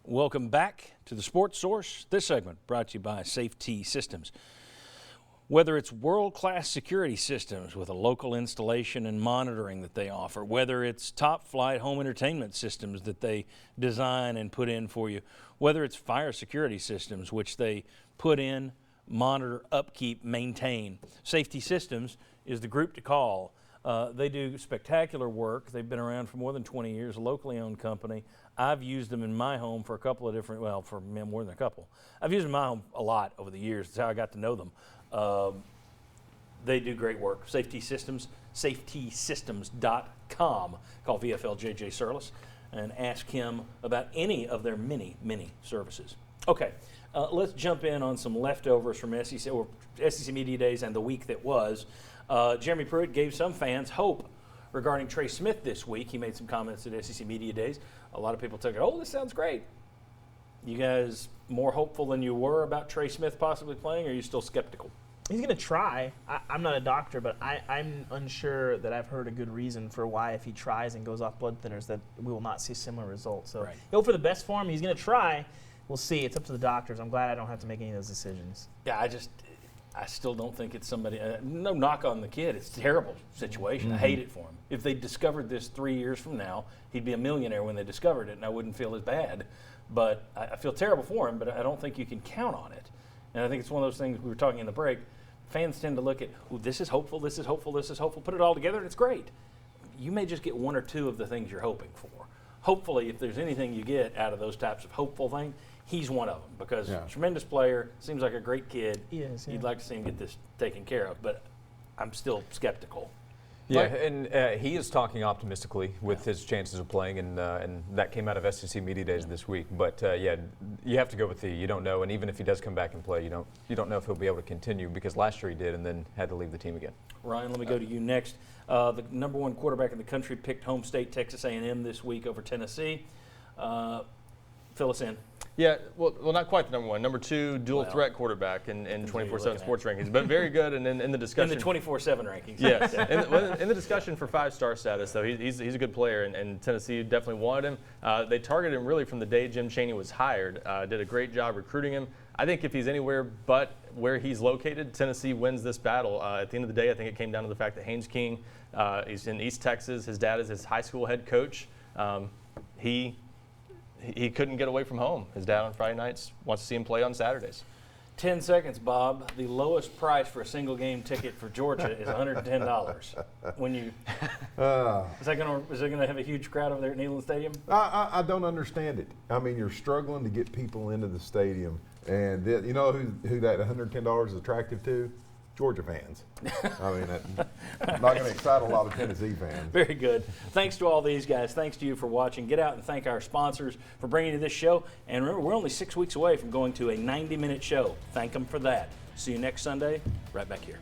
Welcome back to the Sports Source. This segment brought to you by Safety Systems. Whether it's world-class security systems with a local installation and monitoring that they offer, whether it's top-flight home entertainment systems that they design and put in for you, whether it's fire security systems which they put in, monitor, upkeep, maintain, Safety Systems is the group to call. They do spectacular work. They've been around for more than 20 years, a locally owned company. I've used them in my home for a couple of different, well, for more than a couple. I've used them in my home a lot over the years. That's how I got to know them. They do great work. Safety Systems, safetysystems.com. Call VFL JJ Surlis and ask him about any of their many, many services. Okay, let's jump in on some leftovers from SEC Media Days and the week that was. Jeremy Pruitt gave some fans hope regarding Trey Smith this week. He made some comments at SEC Media Days. A lot of people took it, oh, this sounds great. You guys more hopeful than you were about Trey Smith possibly playing, or are you still skeptical? He's going to try. I'm not a doctor, but I'm unsure that I've heard a good reason for why if he tries and goes off blood thinners that we will not see similar results. So hope for the best for him. He's going to try. We'll see. It's up to the doctors. I'm glad I don't have to make any of those decisions. Yeah, I still don't think it's somebody, no knock on the kid. It's a terrible situation. I hate it for him. If they discovered this 3 years from now, he'd be a millionaire when they discovered it, and I wouldn't feel as bad. But I feel terrible for him, but I don't think you can count on it. And I think it's one of those things we were talking in the break. Fans tend to look at, oh, this is hopeful, this is hopeful, this is hopeful. Put it all together, and it's great. You may just get one or two of the things you're hoping for. Hopefully, if there's anything you get out of those types of hopeful things, he's one of them because tremendous player, seems like a great kid. He is, yeah. You'd like to see him get this taken care of, but I'm still skeptical. Yeah, and he is talking optimistically with his chances of playing, and that came out of SEC Media Days this week. But yeah, you have to go with you don't know, and even if he does come back and play, you don't know if he'll be able to continue because last year he did and then had to leave the team again. Ryan, let me go to you next. The number one quarterback in the country picked home state Texas A&M this week over Tennessee. Fill us in. Yeah, well, not quite the number one. Number two, dual threat quarterback in 24/7 Sports rankings, but very good. And in the discussion, in the 24/7 rankings. Yes, in the discussion for 5-star status, though, he's a good player, and Tennessee definitely wanted him. They targeted him really from the day Jim Chaney was hired. Did a great job recruiting him. I think if he's anywhere but where he's located, Tennessee wins this battle. At the end of the day, I think it came down to the fact that Haynes King, he's in East Texas. His dad is his high school head coach. He couldn't get away from home. His dad on Friday nights wants to see him play on Saturdays. 10 seconds, Bob. The lowest price for a single game ticket for Georgia is $110. When you is that going to have a huge crowd over there at Neyland Stadium? I don't understand it. I mean, you're struggling to get people into the stadium, and you know who that $110 is attractive to? Georgia fans. I mean, not going to excite a lot of Tennessee fans. Very good. Thanks to all these guys. Thanks to you for watching. Get out and thank our sponsors for bringing you this show. And remember, we're only 6 weeks away from going to a 90-minute show. Thank them for that. See you next Sunday, right back here.